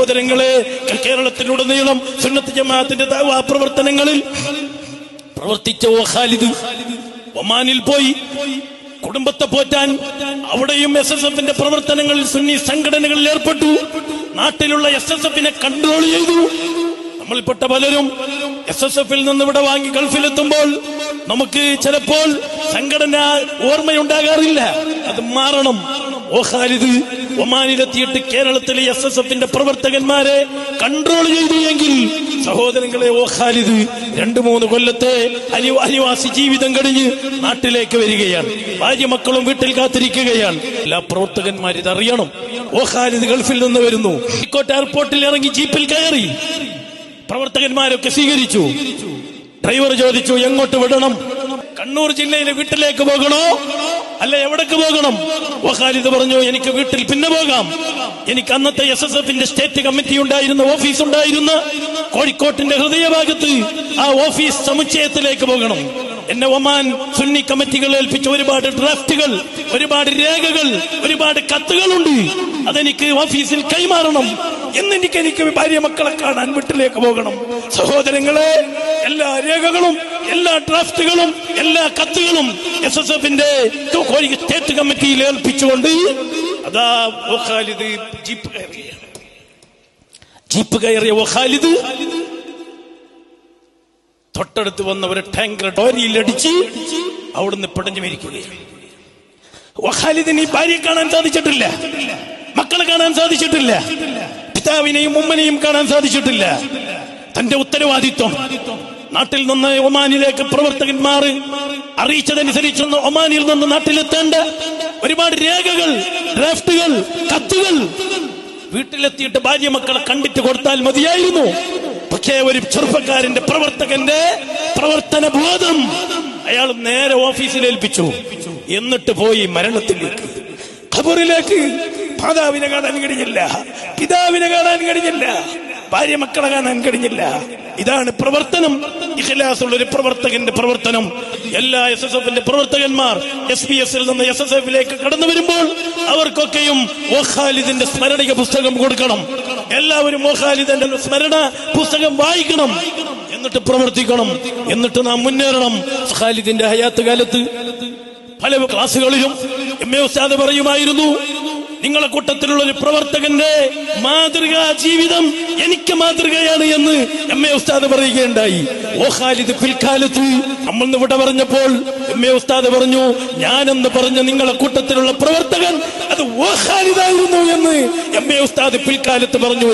സഹോദരങ്ങളെ, കേരളത്തിലുടനീളം സുന്നത്ത് ജമാഅത്തിന്റെ ദഅവാ പ്രവർത്തനങ്ങളിൽ പ്രവർത്തിച്ച ഖാലിദ് ഒമാനിൽ പോയി കുടുംബത്തെ പോറ്റാൻ അവിടെയും SSFന്റെ പ്രവർത്തനങ്ങളിൽ സുന്നി സംഘടനകളിൽ ഏർപ്പെട്ടു. നാട്ടിലുള്ള SSFനെ കൺട്രോൾ ചെയ്തു. നമ്മൾപ്പെട്ട പലരും SSFൽ നിന്ന് ഇവിടെ വാങ്ങി ഗൾഫിലെത്തുമ്പോൾ നമുക്ക് ചിലപ്പോൾ സംഘടന ഓർമ്മയുണ്ടാകാറില്ല. അത് മാറണം. ഖാലിദ് ഒമാനിലെത്തിയിട്ട് കേരളത്തിലെ SSFന്റെ പ്രവർത്തകന്മാരെ കൺട്രോൾ ചെയ്തു എങ്കിൽ സഹോദരങ്ങളെ, ഖാലിദ് 2-3 കൊല്ലത്തെ അനിവാസി ജീവിതം കഴിഞ്ഞ് നാട്ടിലേക്ക് വരികയാണ്. ഭാര്യ മക്കളും വീട്ടിൽ കാത്തിരിക്കുകയാണ്. എല്ലാ പ്രവർത്തകന്മാരും ഇതറിയണം. ഖാലിദ് ഗൾഫിൽ നിന്ന് വരുന്നു. കോഴിക്കോട് എയർപോർട്ടിൽ ഇറങ്ങി ജീപ്പിൽ കയറി. പ്രവർത്തകന്മാരൊക്കെ സ്വീകരിച്ചു. ഡ്രൈവർ ചോദിച്ചു, എങ്ങോട്ട് വിടണം? കണ്ണൂർ ജില്ലയിലെ വീട്ടിലേക്ക് പോകണോ അല്ല എവിടേക്ക് പോകണം? ഖാലിദ് പറഞ്ഞു, എനിക്ക് വീട്ടിൽ പിന്നെ പോകാം. എനിക്ക് അന്നത്തെ SSFന്റെ സ്റ്റേറ്റ് കമ്മിറ്റി ഉണ്ടായിരുന്ന ഓഫീസ് ഉണ്ടായിരുന്ന കോഴിക്കോട്ടിന്റെ ഹൃദയഭാഗത്ത് ആ ഓഫീസ് സമുച്ചയത്തിലേക്ക് പോകണം. എന്നെ ഒമാൻ സുന്നി കമ്മിറ്റികൾ ഏൽപ്പിച്ച ഒരുപാട് ഡ്രാഫ്റ്റുകൾ, ഒരുപാട് രേഖകൾ, ഒരുപാട് കത്തുകളുണ്ട്. അതെനിക്ക് ഓഫീസിൽ കൈമാറണം. എനിക്ക് ഭാര്യ മക്കളെ കാണാൻ വീട്ടിലേക്ക് പോകണം. സഹോദരങ്ങളെ, എല്ലാ രേഖകളും, എല്ലാ ഡ്രാഫ്റ്റുകളും, എല്ലാ കത്തുകളും SSFന്റെ സ്റ്റേറ്റ് കമ്മിറ്റിയിൽ ഏൽപ്പിച്ചുകൊണ്ട് അതാ ഖാലിദ് ജീപ്പ് കയറിയ ഖാലിദ് തൊട്ടടുത്ത് വന്ന ഒരു ടാങ്കർ ഡോരിയിലടിച്ച് അവിടുന്ന് പിടഞ്ഞു മരിക്കുകയാണ്. ഖാലിദിന് ഈ ഭാര്യയെ കാണാൻ സാധിച്ചിട്ടില്ല, മക്കളെ കാണാൻ സാധിച്ചിട്ടില്ല, പിതാവിനെയും ഉമ്മനെയും കാണാൻ സാധിച്ചിട്ടില്ല. തന്റെ ഉത്തരവാദിത്വം നാട്ടിൽ നിന്ന് ഒമാനിലേക്ക് പ്രവർത്തകന്മാർ അറിയിച്ചതനുസരിച്ച് ഒമാനിൽ നിന്ന് നാട്ടിലെത്തേണ്ട ഒരുപാട് രേഖകൾ, ഡ്രാഫ്റ്റുകൾ, കത്തുകൾ വീട്ടിലെത്തിയിട്ട് ഭാര്യ മക്കളെ കണ്ടിട്ട് കൊടുത്താൽ മതിയായിരുന്നു. പക്ഷേ ഒരു ചെറുപ്പക്കാരന്റെ, പ്രവർത്തകന്റെ പ്രവർത്തന ബോധം അയാൾ നേരെ ഓഫീസിൽ ഏൽപ്പിച്ചു. എന്നിട്ട് പോയി മരണത്തിലേക്ക്, ഖബറിലേക്ക്. മാതാവിനെ കാണാൻ കഴിഞ്ഞില്ല, പിതാവിനെ കാണാൻ കഴിഞ്ഞില്ല, ഭാര്യ മക്കളെ കാണാൻ കഴിഞ്ഞില്ല. ഇതാണ് പ്രവർത്തനം. ഇഖ്ലാസുള്ള ഒരു പ്രവർത്തകന്റെ പ്രവർത്തനം. എല്ലാ SSFന്റെ പ്രവർത്തകന്മാർ SBS-ൽ നിന്ന് SSFലേക്ക് കടന്നു വരുമ്പോൾ അവർക്കൊക്കെയും ഖാലിദിന്റെ സ്മരണിക പുസ്തകം കൊടുക്കണം. എല്ലാവരും ഖാലിദിന്റെ സ്മരണ പുസ്തകം വായിക്കണം. എന്നിട്ട് പ്രവർത്തിക്കണം. എന്നിട്ട് നാം മുന്നേറണം. ഖാലിദിന്റെ ഹയാത്ത് കാലത്ത് പല ക്ലാസുകളിലും MA ഉസ്താദ് പറയുമായിരുന്നു, നിങ്ങളെ കൂട്ടത്തിലുള്ള ഒരു പ്രവർത്തകന്റെ മാതൃകാ ജീവിതം എനിക്ക് മാതൃകയാണ് എന്ന് MA ഉസ്താദ് പറയുകയുണ്ടായി. ഖാലിദ് പിൽക്കാലത്ത് നമ്മൾ ഇവിടെ പറഞ്ഞപ്പോൾ MA ഉസ്താദ് പറഞ്ഞു, ഞാനെന്ന് പറഞ്ഞ നിങ്ങളെ കൂട്ടത്തിലുള്ള പ്രവർത്തകൻ അത് ഖാലിദായിരുന്നു എന്ന് MA ഉസ്താദ് പിൽക്കാലത്ത് പറഞ്ഞു.